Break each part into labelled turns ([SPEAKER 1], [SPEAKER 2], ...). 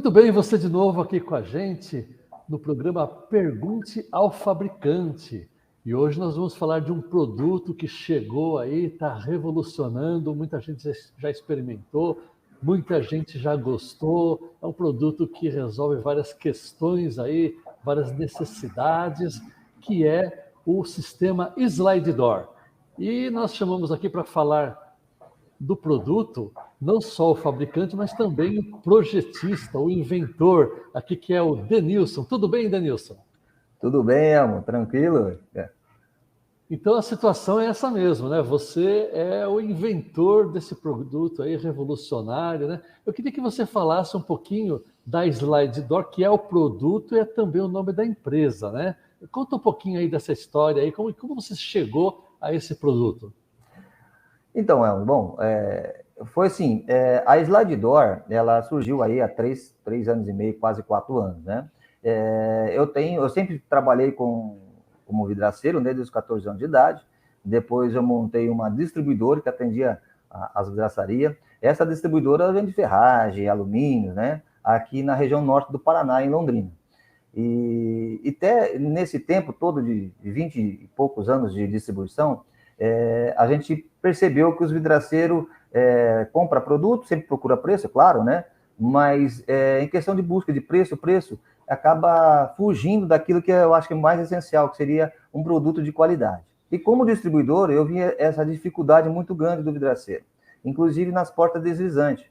[SPEAKER 1] Muito bem, você de novo aqui com a gente no programa Pergunte ao Fabricante. E hoje nós vamos falar de um produto que chegou aí, está revolucionando, muita gente já experimentou, muita gente já gostou. É um produto que resolve várias questões aí, várias necessidades, que é o sistema Slide Door. E nós chamamos aqui para falar do produto, não só o fabricante, mas também o projetista, o inventor, aqui que é o Denilson. Tudo bem, Denilson?
[SPEAKER 2] Tudo bem, Elmo? Tranquilo?
[SPEAKER 1] Então a situação é essa mesmo, né? Você é o inventor desse produto aí revolucionário, né? Eu queria que você falasse um pouquinho da Slide Door, que é o produto e é também o nome da empresa, né? Conta um pouquinho aí dessa história aí, como você chegou a esse produto?
[SPEAKER 2] Então, Elmo, bom, foi assim, a Slide Door, ela surgiu aí há três anos e meio, quase 4 anos, né? Eu sempre trabalhei como vidraceiro, né, desde os 14 anos de idade. Depois eu montei uma distribuidora que atendia as vidraçarias. Essa distribuidora vende ferragem, alumínio, né? Aqui na região norte do Paraná, em Londrina. E até nesse tempo todo de 20 e poucos anos de distribuição, a gente percebeu que os vidraceiros compram produto, sempre procura preço, é claro, né? Mas em questão de busca de preço acaba fugindo daquilo que eu acho que é mais essencial, que seria um produto de qualidade. E como distribuidor, eu vi essa dificuldade muito grande do vidraceiro, inclusive nas portas deslizantes.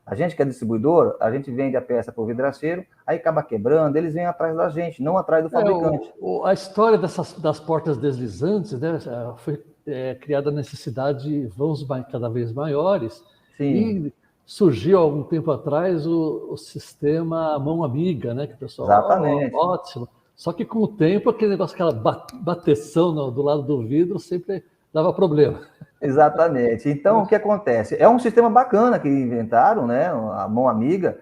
[SPEAKER 2] A gente que é distribuidor, a gente vende a peça para o vidraceiro, aí acaba quebrando, eles vêm atrás da gente, não atrás do fabricante.
[SPEAKER 1] A história das portas deslizantes, né, foi criada a necessidade de vãos cada vez maiores.
[SPEAKER 2] Sim.
[SPEAKER 1] E surgiu há algum tempo atrás o sistema mão amiga, né, que o pessoal,
[SPEAKER 2] Exatamente.
[SPEAKER 1] ótimo. Só que com o tempo, aquele negócio, aquela bateção do lado do vidro sempre dava problema.
[SPEAKER 2] Exatamente. Então, o que acontece? É um sistema bacana que inventaram, né? A mão amiga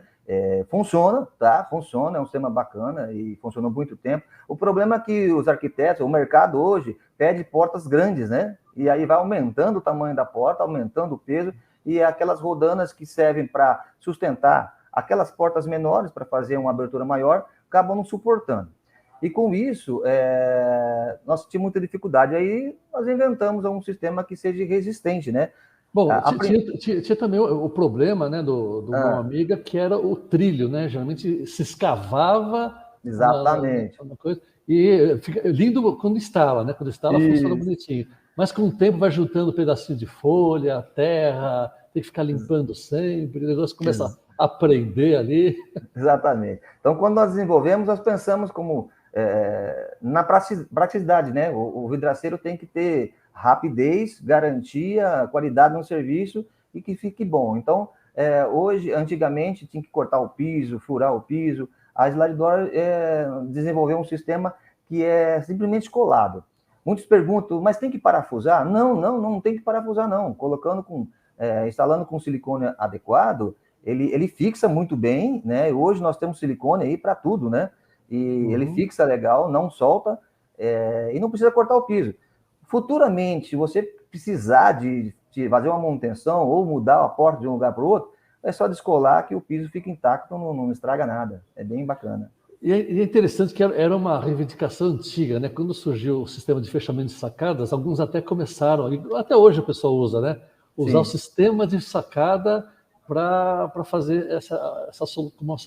[SPEAKER 2] funciona, tá? Funciona, é um sistema bacana e funcionou muito tempo. O problema é que os arquitetos, o mercado hoje, pede portas grandes, né? E aí vai aumentando o tamanho da porta, aumentando o peso, e aquelas rodanas que servem para sustentar aquelas portas menores, para fazer uma abertura maior, acabam não suportando. E com isso, nós tínhamos muita dificuldade. Aí nós inventamos um sistema que seja resistente, né?
[SPEAKER 1] Bom, tinha também o problema, né, do mão amiga, que era o trilho, né? Geralmente se escavava
[SPEAKER 2] exatamente
[SPEAKER 1] uma coisa, e fica lindo quando instala, né? Quando instala funciona bonitinho. Mas com o tempo vai juntando pedacinho de folha, terra, tem que ficar limpando sempre, o negócio começa a prender ali.
[SPEAKER 2] Exatamente. Então, quando nós desenvolvemos, nós pensamos como na praticidade, né? O vidraceiro tem que ter rapidez, garantia, qualidade no serviço e que fique bom. Então, hoje, antigamente, tinha que cortar o piso, furar o piso. A Slide Door desenvolveu um sistema que é simplesmente colado. Muitos perguntam, mas tem que parafusar? Não tem que parafusar, não. Instalando com silicone adequado, ele fixa muito bem, né? Hoje nós temos silicone aí para tudo, né? E ele fixa legal, não solta, e não precisa cortar o piso. Futuramente, se você precisar de fazer uma manutenção ou mudar a porta de um lugar para o outro, é só descolar que o piso fica intacto, não estraga nada. É bem bacana.
[SPEAKER 1] E é interessante que era uma reivindicação antiga, né? Quando surgiu o sistema de fechamento de sacadas, alguns até começaram, até hoje o pessoal usa, né? Usar o sistema de sacada para fazer essa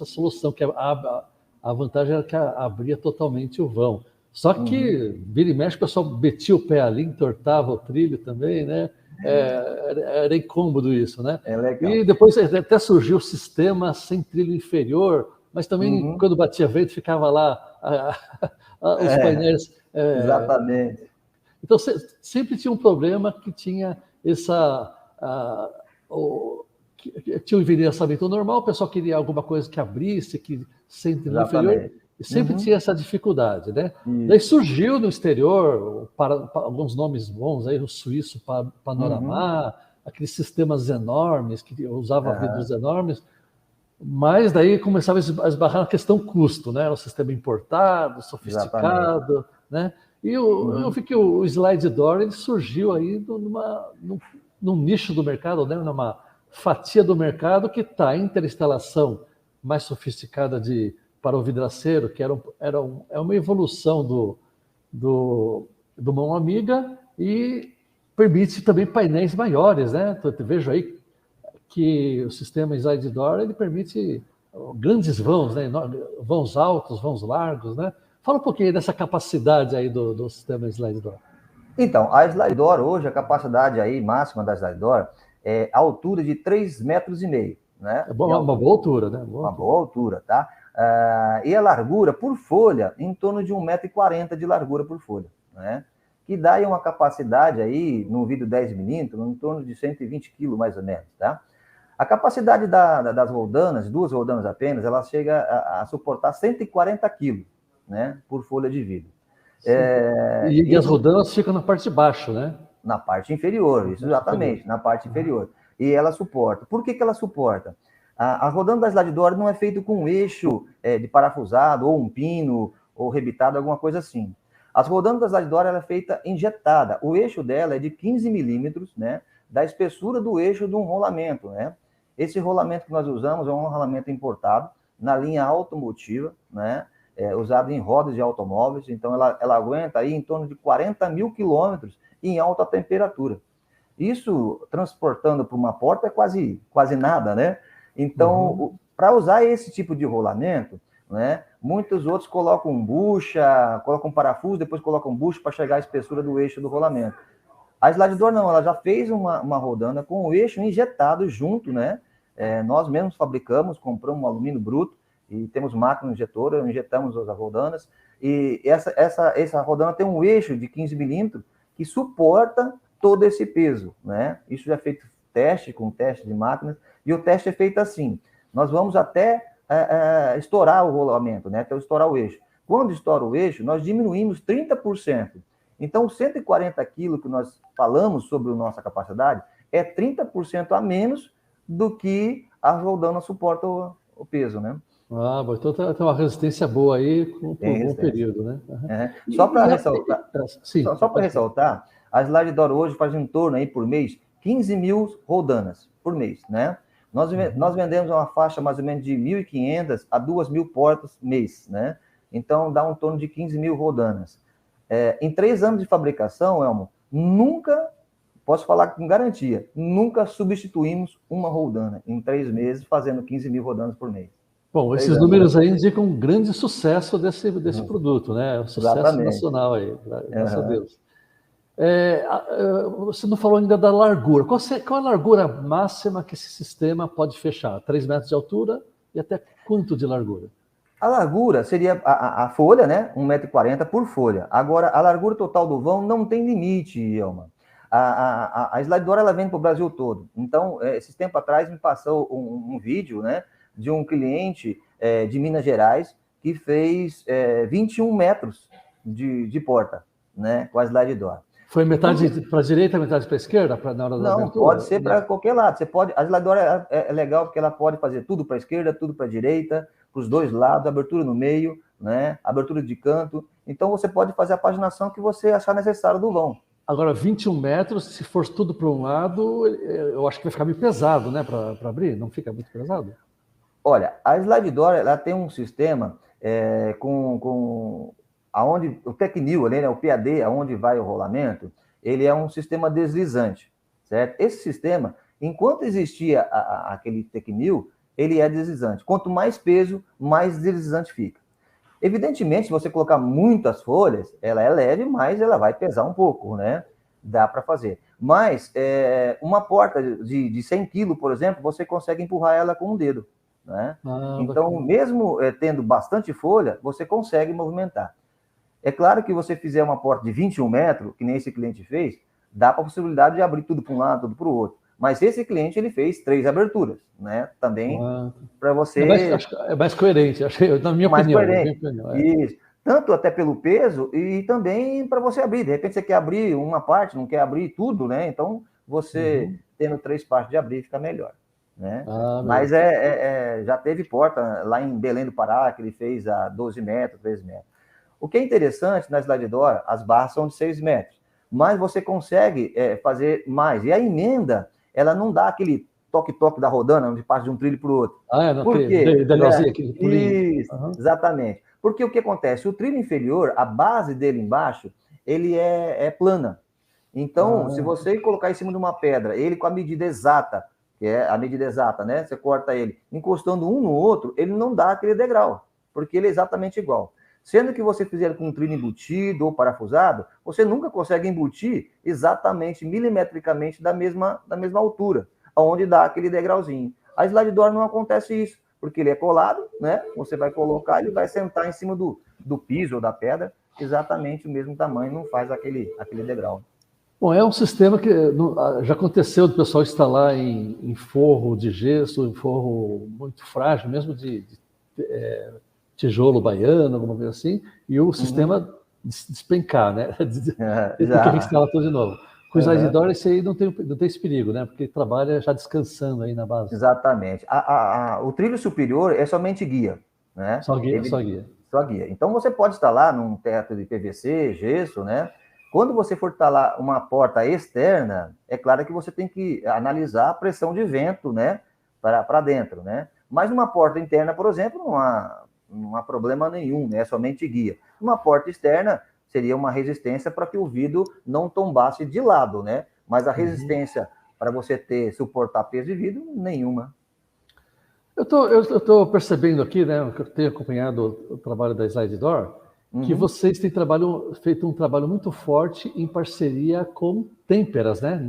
[SPEAKER 1] solução, que a vantagem era que abria totalmente o vão. Só que, vira e mexe, o pessoal metia o pé ali, entortava o trilho também, né? Era incômodo isso, né?
[SPEAKER 2] É legal.
[SPEAKER 1] E depois até surgiu o sistema sem trilho inferior, mas também quando batia vento ficava lá os painéis.
[SPEAKER 2] Exatamente.
[SPEAKER 1] Então sempre tinha um problema que tinha tinha o envelhecimento normal, o pessoal queria alguma coisa que abrisse, que sem trilho inferior, e sempre tinha essa dificuldade, né? Daí surgiu no exterior alguns nomes bons aí, o suíço Panorama, aqueles sistemas enormes que usavam vidros enormes, mas daí começava a esbarrar na questão custo, né? Era um sistema importado, sofisticado, né? E eu vi que o Slide Door ele surgiu aí num nicho do mercado, né? Numa fatia do mercado que está entre a instalação mais sofisticada para o vidraceiro, que é uma evolução do mão amiga e permite também painéis maiores, né? Eu vejo aí que o sistema Slide Door ele permite grandes vãos, né? Vãos altos, vãos largos, né? Fala um pouquinho dessa capacidade aí do sistema Slide Door.
[SPEAKER 2] Então, a Slide Door hoje, a capacidade aí máxima da Slide Door é a altura de 3,5 metros, né?
[SPEAKER 1] É uma boa altura, né?
[SPEAKER 2] Uma boa altura, tá? E a largura por folha, em torno de 1,40 m de largura por folha, né? Que dá aí uma capacidade aí, no vidro 10mm, em torno de 120 kg, mais ou menos, tá? A capacidade das roldanas, 2 roldanas apenas, ela chega a suportar 140 kg, né? Por folha de vidro.
[SPEAKER 1] E as roldanas ficam na parte de baixo, né?
[SPEAKER 2] Na parte inferior, isso exatamente, na parte inferior. E ela suporta. Por que ela suporta? A rodana da Slide Door não é feita com um eixo de parafusado, ou um pino, ou rebitado, alguma coisa assim. As rodanas da Slide Door ela é feita injetada. O eixo dela é de 15 milímetros, né? Da espessura do eixo de um rolamento, né? Esse rolamento que nós usamos é um rolamento importado na linha automotiva, né? Usado em rodas de automóveis, então ela aguenta aí em torno de 40 mil quilômetros em alta temperatura. Isso, transportando para uma porta, é quase nada, né? Então, para usar esse tipo de rolamento, né, muitos outros colocam bucha, colocam parafuso, depois colocam bucha para chegar à espessura do eixo do rolamento. A Slide Door não, ela já fez uma rodana com o eixo injetado junto, né? Nós mesmos fabricamos, compramos um alumínio bruto, e temos máquina injetora, injetamos as rodanas, e essa rodana tem um eixo de 15 milímetros que suporta todo esse peso, né? Isso já é feito com teste de máquinas, e o teste é feito assim, nós vamos até estourar o rolamento, né? Até estourar o eixo. Quando estoura o eixo, nós diminuímos 30%. Então, 140 quilos que nós falamos sobre a nossa capacidade é 30% a menos do que a rodana suporta o peso, né?
[SPEAKER 1] Então tem uma resistência boa aí por um bom período, né?
[SPEAKER 2] Só para ressaltar, a Slide Door hoje faz em torno aí por mês 15 mil rodanas por mês, né? Nós vendemos uma faixa mais ou menos de 1.500 a 2.000 portas mês, né? Então dá um torno de 15 mil rodanas. Em 3 anos de fabricação, Elmo, nunca, posso falar com garantia, nunca substituímos uma rodana em 3 meses fazendo 15 mil rodanas por mês.
[SPEAKER 1] Bom, esses números aí indicam um grande sucesso desse produto, né? Um sucesso nacional aí, graças a Deus. Você não falou ainda da largura. Qual é a largura máxima que esse sistema pode fechar? 3 metros de altura e até quanto de largura?
[SPEAKER 2] A largura seria a folha, né? 1,40 m por folha. Agora, a largura total do vão não tem limite, Elma. A Slide Door ela vem para o Brasil todo. Então, esses tempos atrás me passou um vídeo, né? De um cliente de Minas Gerais que fez 21 metros de porta, né? Com a Slide Door.
[SPEAKER 1] Foi metade para a direita, metade para a esquerda, na hora da abertura?
[SPEAKER 2] Não, pode ser para qualquer lado. A Slide Door é legal porque ela pode fazer tudo para a esquerda, tudo para a direita, para os dois lados, abertura no meio, né? Abertura de canto. Então, você pode fazer a paginação que você achar necessário do vão.
[SPEAKER 1] Agora, 21 metros, se for tudo para um lado, eu acho que vai ficar meio pesado, né? Para abrir, não fica muito pesado?
[SPEAKER 2] Olha, a Slide Door ela tem um sistema aonde o Tecnil, né, o PAD, aonde vai o rolamento, ele é um sistema deslizante, certo? Esse sistema, enquanto existia aquele Tecnil, ele é deslizante. Quanto mais peso, mais deslizante fica. Evidentemente, se você colocar muitas folhas, ela é leve, mas ela vai pesar um pouco, né? Dá para fazer. Mas uma porta de 100 kg, por exemplo, você consegue empurrar ela com um dedo, né? Então, mesmo tendo bastante folha, você consegue movimentar. É claro que você fizer uma porta de 21 metros, que nem esse cliente fez, dá para a possibilidade de abrir tudo para um lado, tudo para o outro. Mas esse cliente, ele fez 3 aberturas, né? Também para você...
[SPEAKER 1] É mais coerente, na minha opinião.
[SPEAKER 2] Isso. Tanto até pelo peso e também para você abrir. De repente você quer abrir uma parte, não quer abrir tudo, né? Então, você tendo 3 partes de abrir fica melhor, né? Mas já teve porta lá em Belém do Pará, que ele fez a 12 metros, 13 metros. O que é interessante na Slide Door, as barras são de 6 metros, mas você consegue fazer mais. E a emenda, ela não dá aquele toque-toque da rodana, onde passa de um trilho para o outro.
[SPEAKER 1] Por quê? Degrauzinho, aquele pulinho.
[SPEAKER 2] Isso, exatamente. Porque o que acontece? O trilho inferior, a base dele embaixo, ele é plana. Então, se você colocar em cima de uma pedra, ele com a medida exata, que é a medida exata, né? Você corta ele encostando um no outro, ele não dá aquele degrau, porque ele é exatamente igual. Sendo que você fizer com um trilho embutido ou parafusado, você nunca consegue embutir exatamente, milimetricamente, da mesma altura, onde dá aquele degrauzinho. A slide door não acontece isso, porque ele é colado, né? Você vai colocar, ele vai sentar em cima do piso ou da pedra, exatamente o mesmo tamanho, não faz aquele degrau.
[SPEAKER 1] Bom, é um sistema que já aconteceu do pessoal instalar em forro de gesso, em forro muito frágil, mesmo de tijolo baiano, alguma coisa assim, e o sistema despencar, né? Tem que reinstalar tudo de novo. Com o slide door, esse aí não tem esse perigo, né? Porque trabalha já descansando aí na base.
[SPEAKER 2] Exatamente. O trilho superior é somente guia, né?
[SPEAKER 1] Só guia.
[SPEAKER 2] Só guia. Então, você pode instalar num teto de PVC, gesso, né? Quando você for instalar uma porta externa, é claro que você tem que analisar a pressão de vento, né, para dentro, né? Mas numa porta interna, por exemplo, não há problema nenhum, né? É somente guia. Uma porta externa seria uma resistência para que o vidro não tombasse de lado, né? Mas a resistência para você suportar peso de vidro, nenhuma.
[SPEAKER 1] Eu tô percebendo aqui, né, que eu tenho acompanhado o trabalho da Slide Door, que vocês têm feito um trabalho muito forte em parceria com Têmperas, né?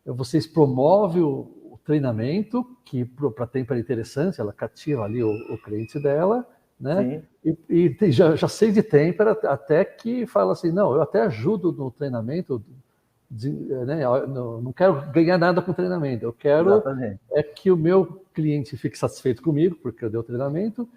[SPEAKER 1] Vocês promovem o treinamento, que para a Têmpera é interessante, ela cativa ali o cliente dela, né? E já sei de Têmpera até que fala assim, não, eu até ajudo no treinamento, né? Eu não quero ganhar nada com o treinamento, eu quero que o meu cliente fique satisfeito comigo, porque eu dei o treinamento,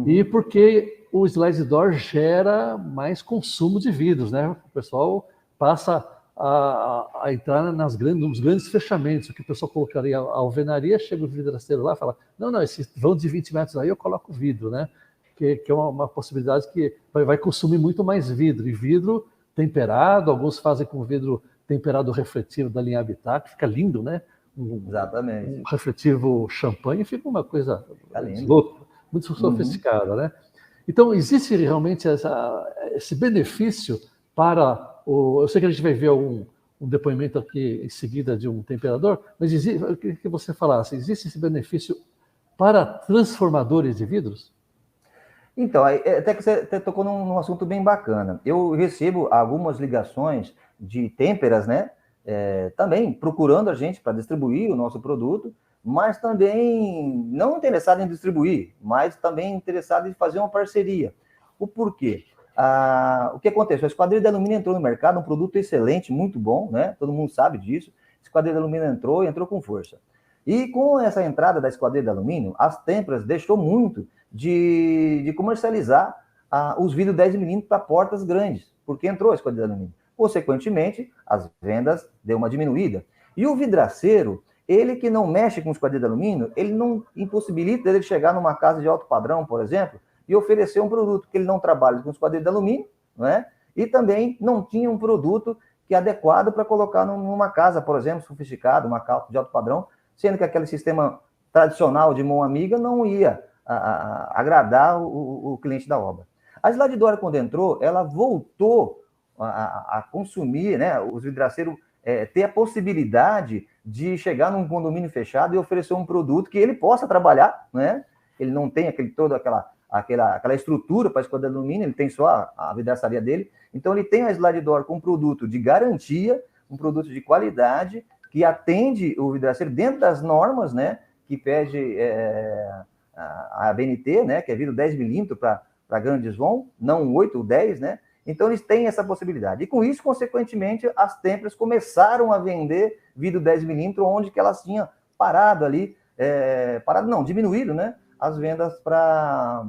[SPEAKER 1] e porque o slide door gera mais consumo de vidros, né? O pessoal passa a entrar nos grandes fechamentos, o que o pessoal colocaria a alvenaria, chega o vidraceiro lá e fala, não, esse vão de 20 metros aí eu coloco vidro, né? Que é uma possibilidade que vai consumir muito mais vidro, e vidro temperado, alguns fazem com vidro temperado refletivo da linha Habitat, que fica lindo, né?
[SPEAKER 2] Exatamente.
[SPEAKER 1] Um refletivo champanhe fica uma coisa louca, muito sofisticada, né? Então, existe realmente esse benefício para eu sei que a gente vai ver um depoimento aqui em seguida de um temperador, mas eu queria que você falasse, existe esse benefício para transformadores de vidros?
[SPEAKER 2] Então, até que você tocou num assunto bem bacana. Eu recebo algumas ligações de Têmperas, né? Também procurando a gente para distribuir o nosso produto, mas também não interessado em distribuir, mas também interessado em fazer uma parceria. O porquê? O que aconteceu? A esquadrilha de alumínio entrou no mercado, um produto excelente, muito bom, né? Todo mundo sabe disso. A esquadrilha de alumínio entrou com força. E com essa entrada da esquadrilha de alumínio, as Têmperas deixou muito de comercializar os vidros 10mm para portas grandes, porque entrou a esquadrilha de alumínio. Consequentemente, as vendas deu uma diminuída. E o vidraceiro, ele que não mexe com esquadrilha de alumínio, ele não impossibilita ele chegar numa casa de alto padrão, por exemplo, e oferecer um produto que ele não trabalha com esquadrilha de alumínio, né? E também não tinha um produto que é adequado para colocar numa casa, por exemplo, sofisticada, uma casa de alto padrão, sendo que aquele sistema tradicional de mão amiga não ia agradar o cliente da obra. A Slide Door, quando entrou, ela voltou a consumir, né, os vidraceiros ter a possibilidade de chegar num condomínio fechado e oferecer um produto que ele possa trabalhar, né? Ele não tem toda aquela estrutura para esquadrilha de alumínio, ele tem só a vidraçaria dele. Então, ele tem a Slide Door com um produto de garantia, um produto de qualidade, que atende o vidraceiro dentro das normas, né? Que pede a ABNT, né? Que é vidro 10mm para grandes vão, não 8 ou 10, né? Então, eles têm essa possibilidade. E com isso, consequentemente, as Têmperas começaram a vender vidro 10mm, onde que elas tinham parado ali, diminuído, né? As vendas para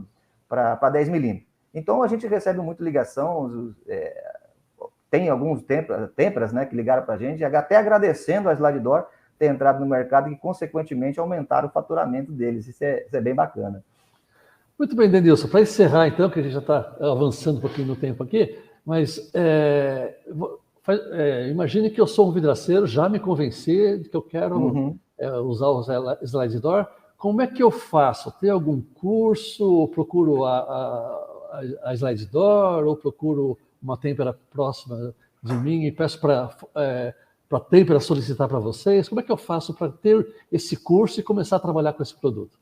[SPEAKER 2] 10mm. Então, a gente recebe muita ligação, tem alguns Têmperas, né, que ligaram para a gente, até agradecendo a Slide Door ter entrado no mercado e, consequentemente, aumentaram o faturamento deles. Isso é bem bacana.
[SPEAKER 1] Muito bem, Denilson. Para encerrar, então, que a gente já está avançando um pouquinho no tempo aqui, mas imagine que eu sou um vidraceiro, já me convenci de que eu quero usar o slide door, como é que eu faço? Tem algum curso? Ou procuro a slide door? Ou procuro uma têmpera próxima de mim e peço para a têmpera solicitar para vocês? Como é que eu faço para ter esse curso e começar a trabalhar com esse produto?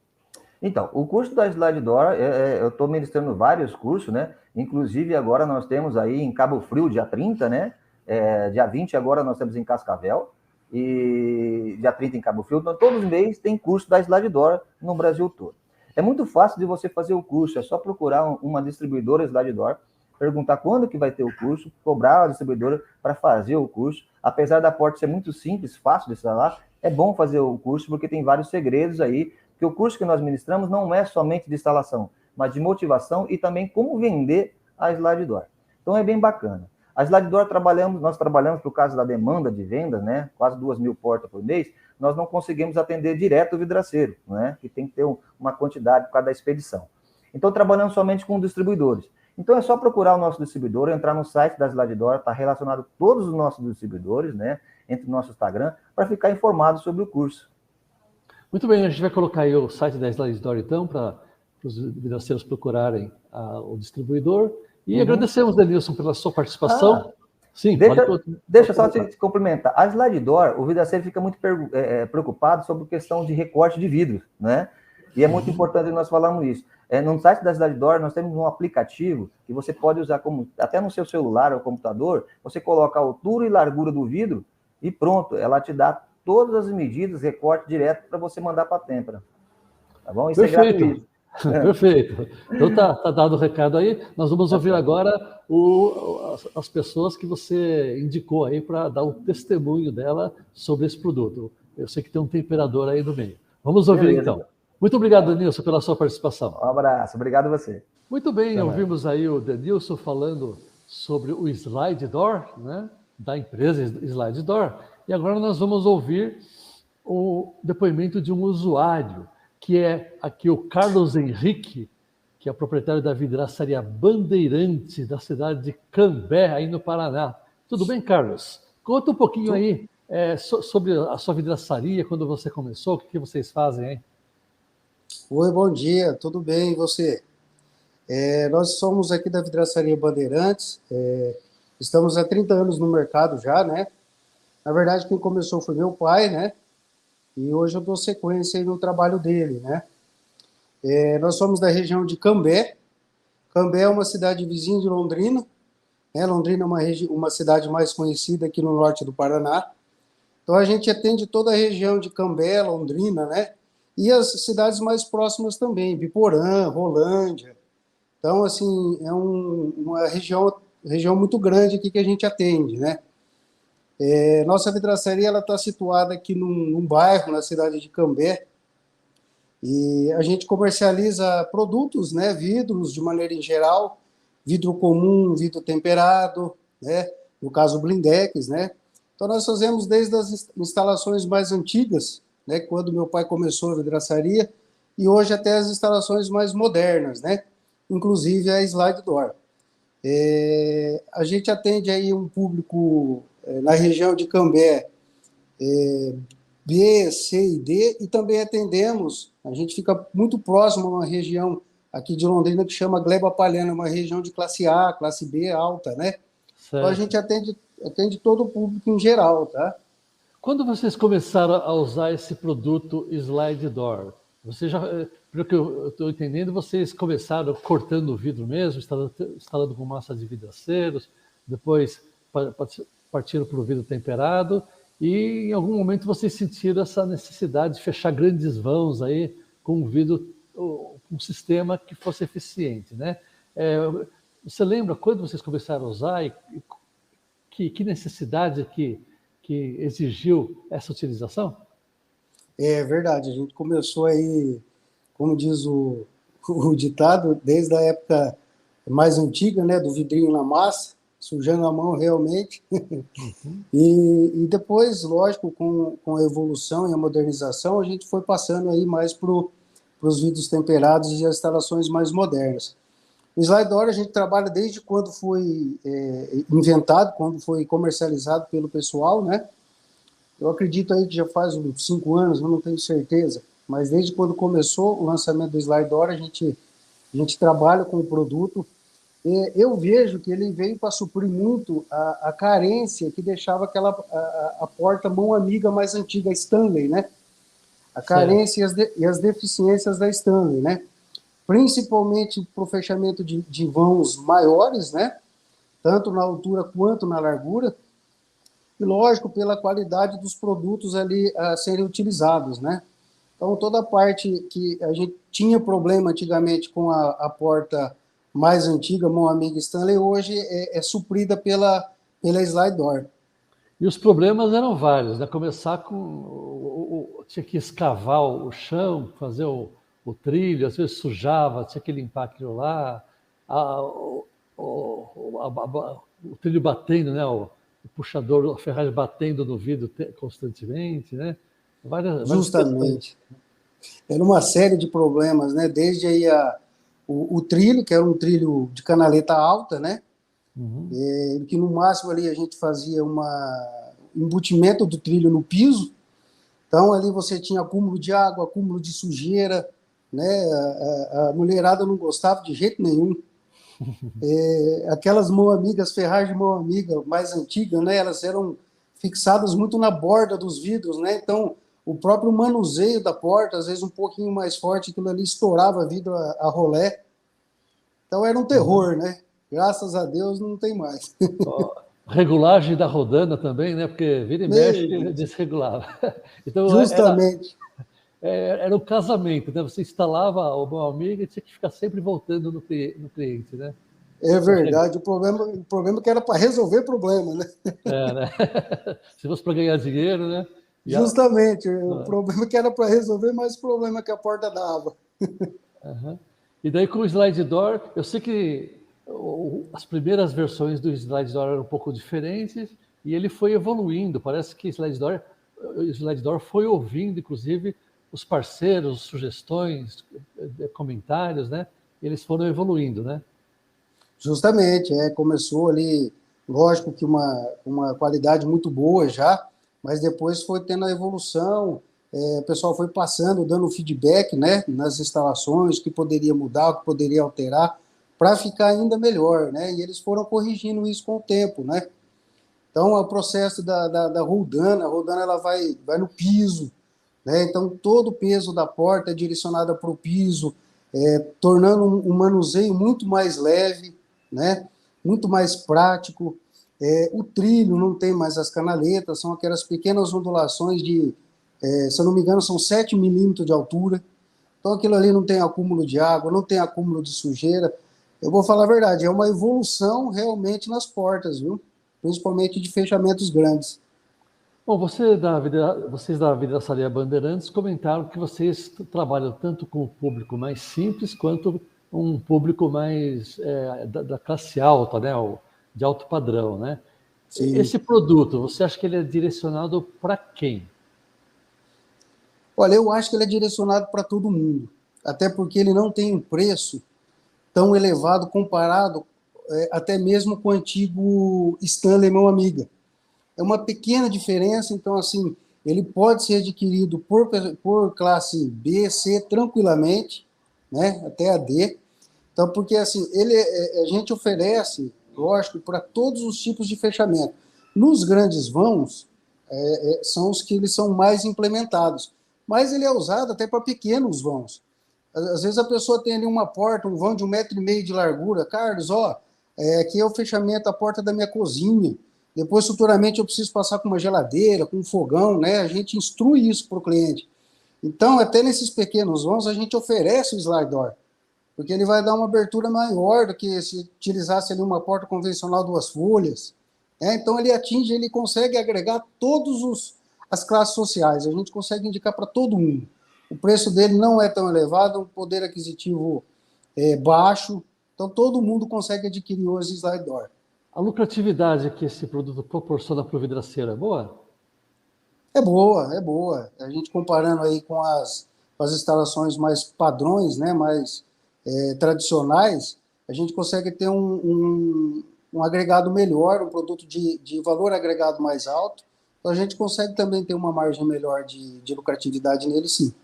[SPEAKER 2] Então, o curso da Slide Door, eu estou ministrando vários cursos, né? Inclusive, agora nós temos aí em Cabo Frio, dia 30, né? Dia 20, agora nós temos em Cascavel, e dia 30 em Cabo Frio. Então, todos os meses tem curso da Slide Door no Brasil todo. É muito fácil de você fazer o curso, é só procurar uma distribuidora Slide Door, perguntar quando que vai ter o curso, cobrar a distribuidora para fazer o curso. Apesar da porta ser muito simples, fácil de instalar, é bom fazer o curso porque tem vários segredos aí, porque o curso que nós ministramos não é somente de instalação, mas de motivação e também como vender a Slide Door. Então é bem bacana. A Slide Door nós trabalhamos por causa da demanda de vendas, né? Quase 2.000 portas por mês, nós não conseguimos atender direto o vidraceiro, né? Que tem que ter uma quantidade por causa da expedição. Então trabalhamos somente com distribuidores. Então é só procurar o nosso distribuidor, entrar no site da Slide Door, está relacionado todos os nossos distribuidores, né? Entre o nosso Instagram, para ficar informado sobre o curso.
[SPEAKER 1] Muito bem, a gente vai colocar aí o site da Slide Door, então, para os vidraceiros procurarem o distribuidor. E agradecemos, Denilson, pela sua participação.
[SPEAKER 2] Sim, deixa só te complementar. A Slide Door, o vidraceiro fica muito preocupado sobre a questão de recorte de vidro, né? E é muito importante nós falarmos isso. No site da Slide Door, nós temos um aplicativo que você pode usar até no seu celular ou computador, você coloca a altura e largura do vidro e pronto, ela te dá todas as medidas, recorte direto para você mandar para a têmpera. Tá bom? Isso
[SPEAKER 1] Perfeito.
[SPEAKER 2] É gratuito.
[SPEAKER 1] Perfeito. Então tá dado o recado aí. Nós vamos ouvir agora as pessoas que você indicou aí para dar o testemunho dela sobre esse produto. Eu sei que tem um temperador aí no meio. Vamos ouvir. Beleza, então. Muito obrigado, Denilson, pela sua participação.
[SPEAKER 2] Um abraço. Obrigado a você.
[SPEAKER 1] Muito bem, ouvimos aí o Denilson falando sobre o Slide Door, né, da empresa Slide Door. E agora nós vamos ouvir o depoimento de um usuário, que é aqui o Carlos Henrique, que é proprietário da vidraçaria Bandeirante, da cidade de Cambé, aí no Paraná. Tudo bem, Carlos? Conta um pouquinho aí sobre a sua vidraçaria, quando você começou, o que vocês fazem aí?
[SPEAKER 3] Oi, bom dia, tudo bem, e você? Nós somos aqui da vidraçaria Bandeirantes, estamos há 30 anos no mercado já, né? Na verdade, quem começou foi meu pai, né? E hoje eu dou sequência aí no trabalho dele, né? Nós somos da região de Cambé. Cambé é uma cidade vizinha de Londrina. Né? Londrina é uma cidade mais conhecida aqui no norte do Paraná. Então, a gente atende toda a região de Cambé, Londrina, né? E as cidades mais próximas também, Biporã, Rolândia. Então, assim, é uma região muito grande aqui que a gente atende, né? Nossa vidraçaria ela está situada aqui num bairro, na cidade de Cambé, e a gente comercializa produtos, né, vidros de maneira em geral, vidro comum, vidro temperado, né, no caso blindex, né. Então nós fazemos desde as instalações mais antigas, né, quando meu pai começou a vidraçaria, e hoje até as instalações mais modernas, né, inclusive a Slide Door. A gente atende aí um público na região de Cambé, B, C e D, e também atendemos, a gente fica muito próximo a uma região aqui de Londrina que chama Gleba Palhana, uma região de classe A, classe B alta, né? Certo. Então a gente atende todo o público em geral, tá?
[SPEAKER 1] Quando vocês começaram a usar esse produto Slide Door, você já, pelo que eu estou entendendo, vocês começaram cortando o vidro mesmo, instalando com massa de vidraceiros, depois partiram para o vidro temperado, e em algum momento vocês sentiram essa necessidade de fechar grandes vãos aí com um vidro, um sistema que fosse eficiente, né? Você lembra quando vocês começaram a usar e que necessidade que exigiu essa utilização?
[SPEAKER 3] É verdade, a gente começou aí, como diz o ditado, desde a época mais antiga, né, do vidrinho na massa, sujando a mão realmente. E depois, lógico, com a evolução e a modernização, a gente foi passando aí mais para os vidros temperados e as instalações mais modernas. O Slide Door a gente trabalha desde quando foi inventado, quando foi comercializado pelo pessoal, né? eu acredito aí que já faz uns 5 anos, eu não tenho certeza, mas desde quando começou o lançamento do Slide Door, a gente trabalha com o produto. Eu vejo que ele veio para suprir muito a carência que deixava a porta mão amiga mais antiga, a Stanley, né? A
[SPEAKER 1] Certo.
[SPEAKER 3] carência e as deficiências da Stanley, né? Principalmente para o fechamento de vãos maiores, né? Tanto na altura quanto na largura, e lógico, pela qualidade dos produtos ali a serem utilizados, né? Então, toda a parte que a gente tinha problema antigamente com a porta mais antiga, mão amiga Stanley, hoje é suprida pela Slide Door.
[SPEAKER 1] E os problemas eram vários, né? Começar com tinha que escavar o chão, fazer o trilho, às vezes sujava, tinha que limpar aquilo lá, o trilho batendo, né? O puxador, a ferragem batendo no vidro constantemente, né? Várias questões.
[SPEAKER 3] Justamente. Era uma série de problemas, né? Desde aí o trilho, que era um trilho de canaleta alta, né?
[SPEAKER 1] Uhum.
[SPEAKER 3] Que no máximo ali a gente fazia embutimento do trilho no piso. Então ali você tinha acúmulo de água, acúmulo de sujeira, né? A mulherada não gostava de jeito nenhum. Aquelas mão amigas, ferragens de mão amiga mais antigas, né? Elas eram fixadas muito na borda dos vidros, né? Então o próprio manuseio da porta, às vezes um pouquinho mais forte, aquilo ali estourava vidro a rolé. Então era um terror, né? Graças a Deus não tem mais.
[SPEAKER 1] Regulagem da rodana também, né? Porque vira e mexe
[SPEAKER 3] Meu,
[SPEAKER 1] desregulava. Então
[SPEAKER 3] justamente.
[SPEAKER 1] era um casamento, né? Você instalava o Mão Amiga e tinha que ficar sempre voltando no cliente, né?
[SPEAKER 3] É verdade. O problema é que era para resolver problema, né?
[SPEAKER 1] Né? Se fosse para ganhar dinheiro, né?
[SPEAKER 3] Justamente. O problema é que era para resolver, mas o problema é que a porta dava.
[SPEAKER 1] Uhum. E daí com o Slide Door, eu sei que as primeiras versões do Slide Door eram um pouco diferentes e ele foi evoluindo. Parece que o Slide Door foi ouvindo, inclusive, os parceiros, sugestões, comentários, né? Eles foram evoluindo, né?
[SPEAKER 3] Justamente. Começou ali, lógico que uma qualidade muito boa já, mas depois foi tendo a evolução. O pessoal foi passando, dando feedback, né, nas instalações, o que poderia mudar, o que poderia alterar, para ficar ainda melhor, né? E eles foram corrigindo isso com o tempo, né? Então, é o processo da roldana, a roldana ela vai no piso, né? Então, todo o peso da porta é direcionado para o piso, tornando um manuseio muito mais leve, né? Muito mais prático. O trilho não tem mais as canaletas, são aquelas pequenas ondulações se eu não me engano, são 7 milímetros de altura. Então, aquilo ali não tem acúmulo de água, não tem acúmulo de sujeira. Eu vou falar a verdade, é uma evolução realmente nas portas, viu? Principalmente de fechamentos grandes.
[SPEAKER 1] Bom, vocês da Vidraçaria Bandeirantes comentaram que vocês trabalham tanto com o público mais simples quanto um público mais da classe alta, né? De alto padrão, né?
[SPEAKER 3] Sim.
[SPEAKER 1] Esse produto, você acha que ele é direcionado para quem?
[SPEAKER 3] Olha, eu acho que ele é direcionado para todo mundo, até porque ele não tem um preço tão elevado comparado até mesmo com o antigo Stanley Mão Amiga. É uma pequena diferença, então, assim, ele pode ser adquirido por classe B, C, tranquilamente, né, até a D. Então, porque, assim, a gente oferece, lógico, para todos os tipos de fechamento. Nos grandes vãos, são os que eles são mais implementados, mas ele é usado até para pequenos vãos. Às vezes a pessoa tem ali uma porta, um vão de 1,5 m de largura. Carlos, aqui é o fechamento, a porta da minha cozinha. Depois, futuramente, eu preciso passar com uma geladeira, com um fogão, né? A gente instrui isso para o cliente. Então, até nesses pequenos vãos, a gente oferece o Slide Door, porque ele vai dar uma abertura maior do que se utilizasse ali uma porta convencional 2 folhas. Então, ele consegue agregar todas as classes sociais. A gente consegue indicar para todo mundo. O preço dele não é tão elevado, um poder aquisitivo baixo. Então, todo mundo consegue adquirir hoje Slide Door.
[SPEAKER 1] A lucratividade que esse produto proporciona para o vidraceiro é boa?
[SPEAKER 3] É boa, é boa. A gente comparando aí com as instalações mais padrões, né, mais tradicionais, a gente consegue ter um agregado melhor, um produto de valor agregado mais alto, Então a gente consegue também ter uma margem melhor de lucratividade nele, sim.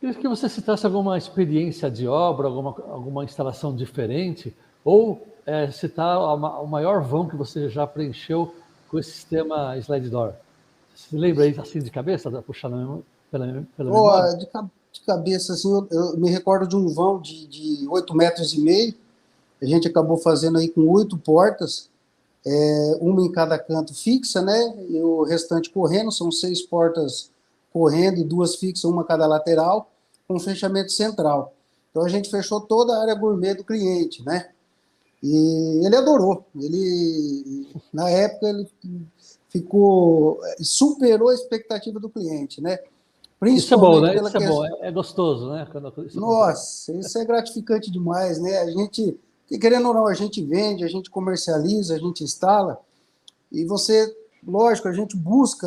[SPEAKER 1] Queria que você citasse alguma experiência de obra, alguma instalação diferente, ou citar o maior vão que você já preencheu com esse sistema slide door. Você se lembra aí assim de cabeça, puxando pela memória?
[SPEAKER 3] De cabeça, assim, eu me recordo de um vão de 8,5 metros. A gente acabou fazendo aí com 8 portas, uma em cada canto fixa, né? E o restante correndo, são 6 portas correndo e 2 fixas, uma cada lateral, com fechamento central. Então a gente fechou toda a área gourmet do cliente, né? E ele adorou. Na época, ele superou a expectativa do cliente, né?
[SPEAKER 1] Isso é bom, né? Isso é bom, é gostoso, né?
[SPEAKER 3] Nossa, isso é gratificante demais, né? A gente, querendo ou não, a gente vende, a gente comercializa, a gente instala, e lógico, a gente busca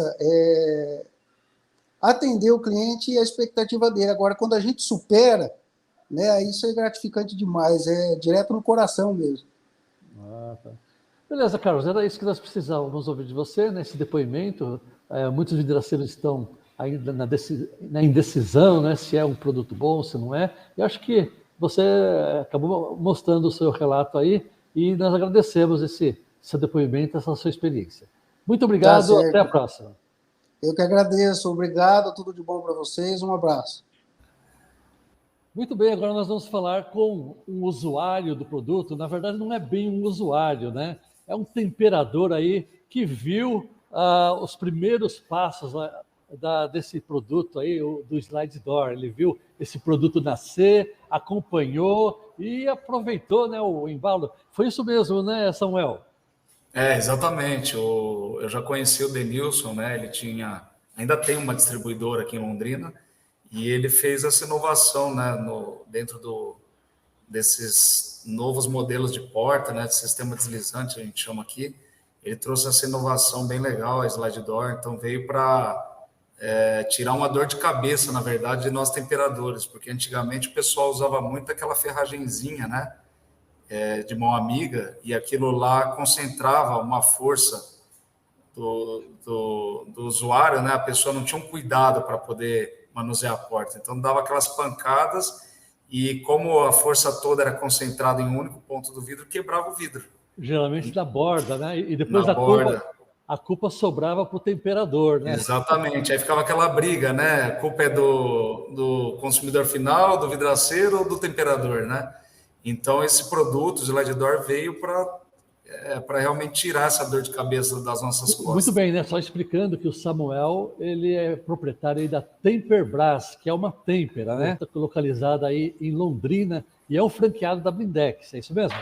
[SPEAKER 3] atender o cliente e a expectativa dele. Agora, quando a gente supera, né, isso é gratificante demais, é direto no coração mesmo.
[SPEAKER 1] Tá. Beleza, Carlos, era isso que nós precisávamos ouvir de você nesse depoimento. Muitos vidraceiros estão ainda na indecisão, né, se é um produto bom, se não é. Eu acho que você acabou mostrando o seu relato aí e nós agradecemos esse seu depoimento, essa sua experiência. Muito obrigado, até a próxima.
[SPEAKER 3] Eu que agradeço, obrigado, tudo de bom para vocês, um abraço.
[SPEAKER 1] Muito bem, agora nós vamos falar com um usuário do produto. Na verdade, não é bem um usuário, né? É um temperador aí que viu os primeiros passos desse produto aí, do Slide Door. Ele viu esse produto nascer, acompanhou e aproveitou, né, o embalo. Foi isso mesmo, né, Samuel?
[SPEAKER 4] Exatamente. Eu já conheci o Denilson, né? Ele ainda tem uma distribuidora aqui em Londrina, e ele fez essa inovação, né, dentro desses novos modelos de porta, né, de sistema deslizante, a gente chama aqui. Ele trouxe essa inovação bem legal, a Slide Door, então veio para tirar uma dor de cabeça, na verdade, de nós temperadores, porque antigamente o pessoal usava muito aquela ferragenzinha, né, de mão amiga, e aquilo lá concentrava uma força do usuário, né? A pessoa não tinha um cuidado para poder manusear a porta, então dava aquelas pancadas, e como a força toda era concentrada em um único ponto do vidro, quebrava o vidro.
[SPEAKER 1] Geralmente na borda, né? E depois a culpa sobrava para o temperador, né?
[SPEAKER 4] Exatamente, aí ficava aquela briga, né? A culpa é do consumidor final, do vidraceiro ou do temperador, né? Então, esse produto, o Slide Door, veio para realmente tirar essa dor de cabeça das nossas costas.
[SPEAKER 1] Muito bem, né? Só explicando que o Samuel, ele é proprietário aí da Temperbras, que é uma têmpera, né? Está localizada aí em Londrina e é um franqueado da Blindex, é isso mesmo?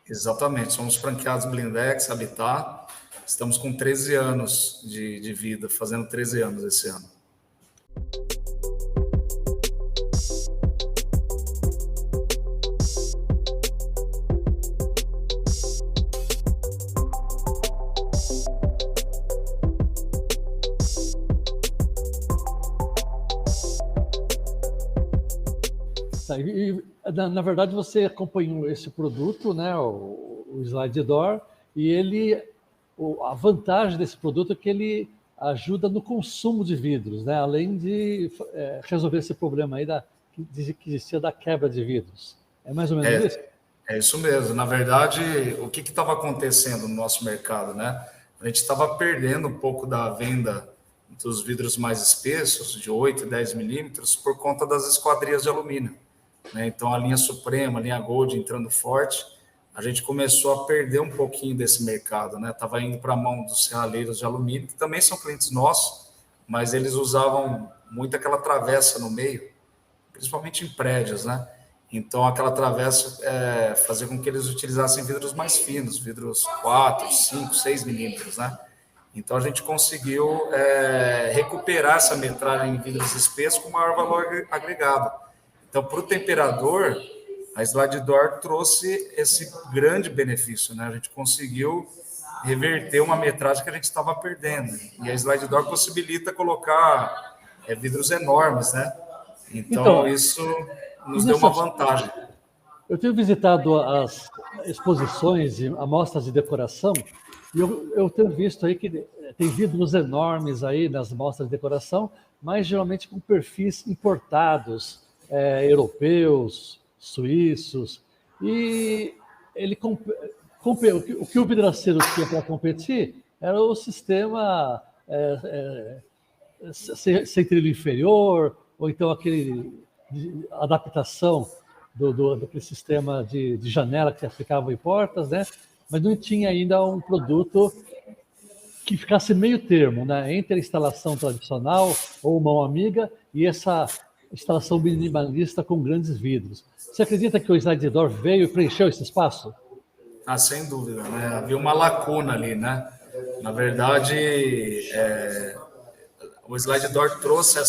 [SPEAKER 4] Exatamente, somos franqueados Blindex, Habitat. Estamos com 13 anos de vida, fazendo 13 anos esse ano.
[SPEAKER 1] Na verdade, você acompanhou esse produto, né, o Slide Door, e a vantagem desse produto é que ele ajuda no consumo de vidros, né, além de resolver esse problema aí que existia da quebra de vidros. É mais ou menos isso?
[SPEAKER 4] É isso mesmo. Na verdade, o que estava acontecendo no nosso mercado, né? A gente estava perdendo um pouco da venda dos vidros mais espessos, de 8 e 10 milímetros, por conta das esquadrias de alumínio. Então, a linha Suprema, a linha Gold entrando forte, a gente começou a perder um pouquinho desse mercado, né? Estava indo para a mão dos serraleiros de alumínio, que também são clientes nossos, mas eles usavam muito aquela travessa no meio, principalmente em prédios, né? Então, aquela travessa fazia com que eles utilizassem vidros mais finos, vidros 4, 5, 6 milímetros, né? Então, a gente conseguiu recuperar essa metragem em vidros espessos com maior valor agregado. Então, para o temperador, a Slide Door trouxe esse grande benefício, né? A gente conseguiu reverter uma metragem que a gente estava perdendo. E a Slide Door possibilita colocar vidros enormes, né? Então isso nos deu uma vantagem.
[SPEAKER 1] Eu tenho visitado as exposições e amostras de decoração, e eu tenho visto aí que tem vidros enormes aí nas mostras de decoração, mas geralmente com perfis importados, europeus, suíços, e ele o que o vidraceiro tinha para competir era o sistema sem trilho inferior, ou então aquele adaptação daquele sistema de janela que se aplicava em portas, né? Mas não tinha ainda um produto que ficasse meio termo, né? Entre a instalação tradicional ou mão amiga e essa instalação minimalista com grandes vidros. Você acredita que o slide door veio e preencheu esse espaço?
[SPEAKER 4] Sem dúvida, né? Havia uma lacuna ali, né? Na verdade, o slide door trouxe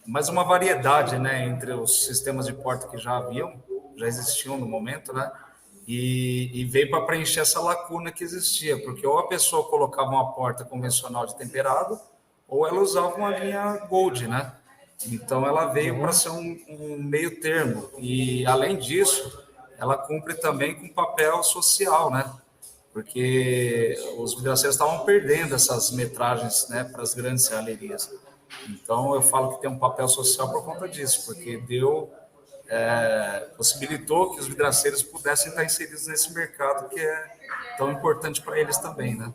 [SPEAKER 4] mais uma variedade, né, entre os sistemas de porta que já existiam no momento, né? E veio para preencher essa lacuna que existia, porque ou a pessoa colocava uma porta convencional de temperado, ou ela usava uma linha Gold, né? Então ela veio para ser um meio termo. E além disso, ela cumpre também com papel social, né? Porque os vidraceiros estavam perdendo essas metragens, né, para as grandes serralherias. Então eu falo que tem um papel social por conta disso, porque possibilitou que os vidraceiros pudessem estar inseridos nesse mercado que é tão importante para eles também, né?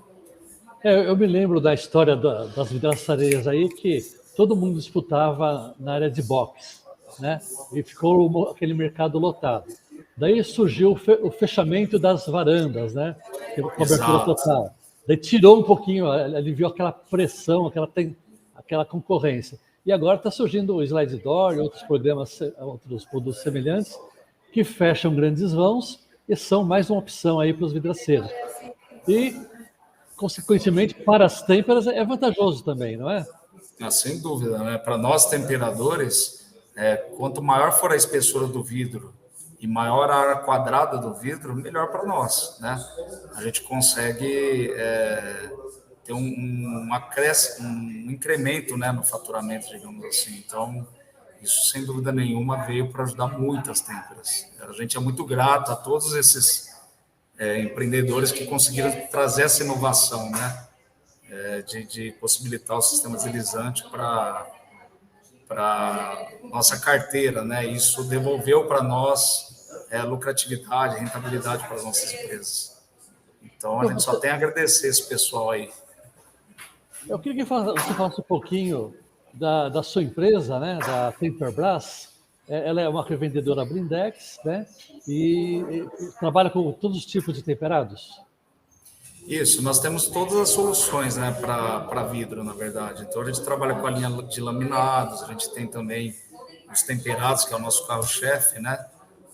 [SPEAKER 1] Eu me lembro da história das vidraçarias aí, que todo mundo disputava na área de boxe, né? E ficou aquele mercado lotado. Daí surgiu o fechamento das varandas, né? Cobertura total. Daí tirou um pouquinho, aliviou aquela pressão, aquela concorrência. E agora está surgindo o slide door e outros produtos semelhantes que fecham grandes vãos e são mais uma opção aí para os vidraceiros. E, consequentemente, para as têmperas é vantajoso também, não é?
[SPEAKER 4] Sem dúvida, né? Para nós temperadores, quanto maior for a espessura do vidro e maior a área quadrada do vidro, melhor para nós, né? A gente consegue ter um incremento, né, no faturamento, digamos assim. Então, isso, sem dúvida nenhuma, veio para ajudar muito as têmperas. A gente é muito grato a todos esses empreendedores que conseguiram trazer essa inovação, né? De possibilitar o sistema deslizante para nossa carteira, né? Isso devolveu para nós lucratividade, rentabilidade para as nossas empresas. Então, a gente só tem a agradecer esse pessoal aí.
[SPEAKER 1] Eu queria que você falasse um pouquinho da sua empresa, né? Da Temperbras. Ela é uma revendedora Blindex, né? E trabalha com todos os tipos de temperados.
[SPEAKER 4] Isso, nós temos todas as soluções, né, para vidro, na verdade. Então, a gente trabalha com a linha de laminados, a gente tem também os temperados, que é o nosso carro-chefe, né?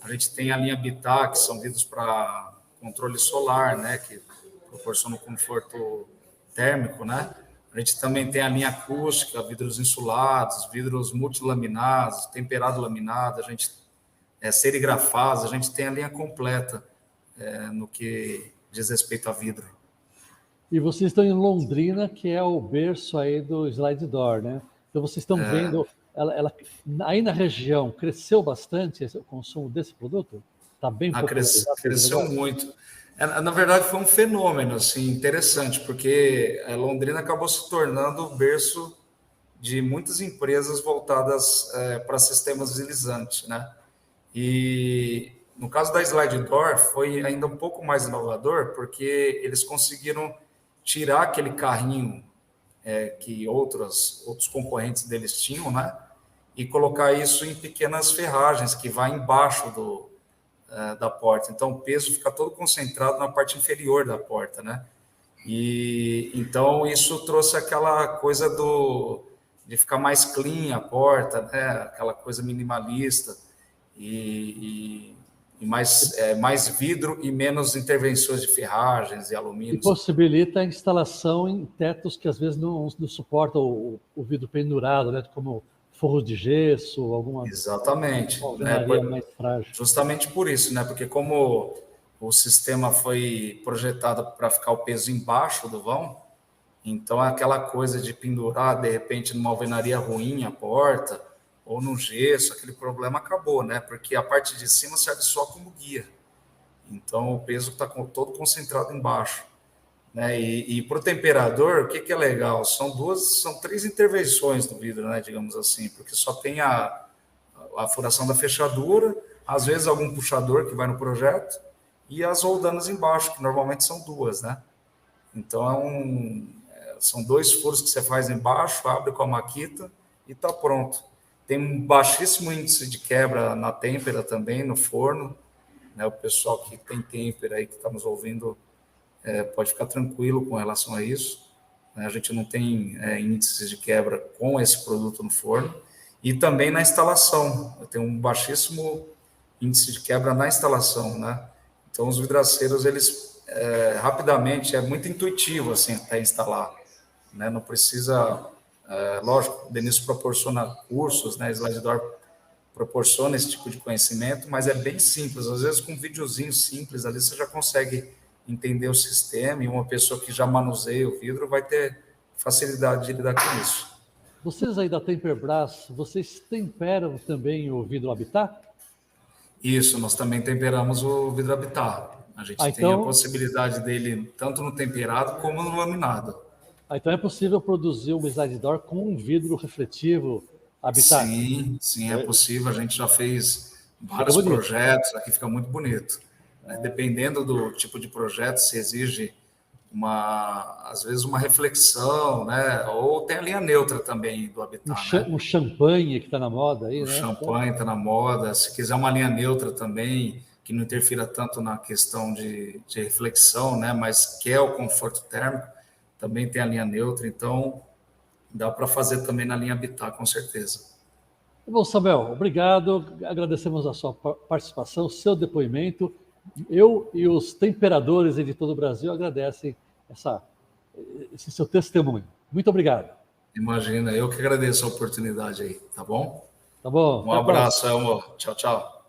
[SPEAKER 4] A gente tem a linha Bitar, que são vidros para controle solar, né, que proporciona um conforto térmico, né? A gente também tem a linha acústica, vidros insulados, vidros multilaminados, temperado laminado, a gente serigrafados, a gente tem a linha completa no que diz respeito a vidro.
[SPEAKER 1] E vocês estão em Londrina, que é o berço aí do slide door, né? Então vocês estão vendo, ela aí na região cresceu bastante o consumo desse produto? Está bem popularizado?
[SPEAKER 4] Cresceu muito. Na verdade, foi um fenômeno assim, interessante, porque Londrina acabou se tornando o berço de muitas empresas voltadas para sistemas deslizantes, né? E no caso da Slide Door, foi ainda um pouco mais inovador, porque eles conseguiram tirar aquele carrinho que outros concorrentes deles tinham, né? E colocar isso em pequenas ferragens que vai embaixo da porta. Então, o peso fica todo concentrado na parte inferior da porta, né? E então isso trouxe aquela coisa de ficar mais clean a porta, né? Aquela coisa minimalista e mais vidro e menos intervenções de ferragens e alumínio.
[SPEAKER 1] E possibilita a instalação em tetos que às vezes não suportam o vidro pendurado, né? Como forros de gesso, alguma
[SPEAKER 4] Exatamente,
[SPEAKER 1] alvenaria mais frágil.
[SPEAKER 4] Justamente por isso, né? Porque como o sistema foi projetado para ficar o peso embaixo do vão, então aquela coisa de pendurar de repente numa alvenaria ruim a porta ou no gesso, aquele problema acabou, né? Porque a parte de cima serve só como guia. Então o peso está todo concentrado embaixo. né? E para o temperador, o que é legal? São 3 intervenções do vidro, né? Digamos assim, porque só tem a furação da fechadura, às vezes algum puxador que vai no projeto, e as roldanas embaixo, que normalmente são 2, né? Então, são 2 furos que você faz embaixo, abre com a maquita e está pronto. Tem um baixíssimo índice de quebra na têmpera também, no forno, né? O pessoal que tem têmpera aí, que está nos ouvindo, pode ficar tranquilo com relação a isso, né? A gente não tem índices de quebra com esse produto no forno. E também na instalação, eu tenho um baixíssimo índice de quebra na instalação, né? Então, os vidraceiros, eles rapidamente, é muito intuitivo, assim, até instalar, né? Não precisa, lógico, o Denilson proporciona cursos, né? Slide Door proporciona esse tipo de conhecimento, mas é bem simples, às vezes com um videozinho simples ali, você já consegue entender o sistema, e uma pessoa que já manuseia o vidro vai ter facilidade de lidar com isso.
[SPEAKER 1] Vocês aí da Temperbras, vocês temperam também o vidro Habitat?
[SPEAKER 4] Isso, nós também temperamos o vidro Habitat. A gente tem a possibilidade dele tanto no temperado como no laminado.
[SPEAKER 1] Então é possível produzir um slide door com um vidro refletivo Habitat?
[SPEAKER 4] Sim, é possível. A gente já fez vários projetos, aqui fica muito bonito. Dependendo do tipo de projeto, se exige às vezes uma reflexão, né? Ou tem a linha neutra também do Habitat.
[SPEAKER 1] Um champanhe que está na moda aí,
[SPEAKER 4] né? O champanhe está na moda. Se quiser uma linha neutra também, que não interfira tanto na questão de reflexão, né? Mas quer o conforto térmico, também tem a linha neutra. Então, dá para fazer também na linha Habitat, com certeza.
[SPEAKER 1] Bom, Samuel, obrigado. Agradecemos a sua participação, seu depoimento. Eu e os temperadores de todo o Brasil agradecem esse seu testemunho. Muito obrigado.
[SPEAKER 4] Imagina, eu que agradeço a oportunidade aí, tá bom?
[SPEAKER 1] Tá bom.
[SPEAKER 4] Um abraço, amor. Tchau, tchau.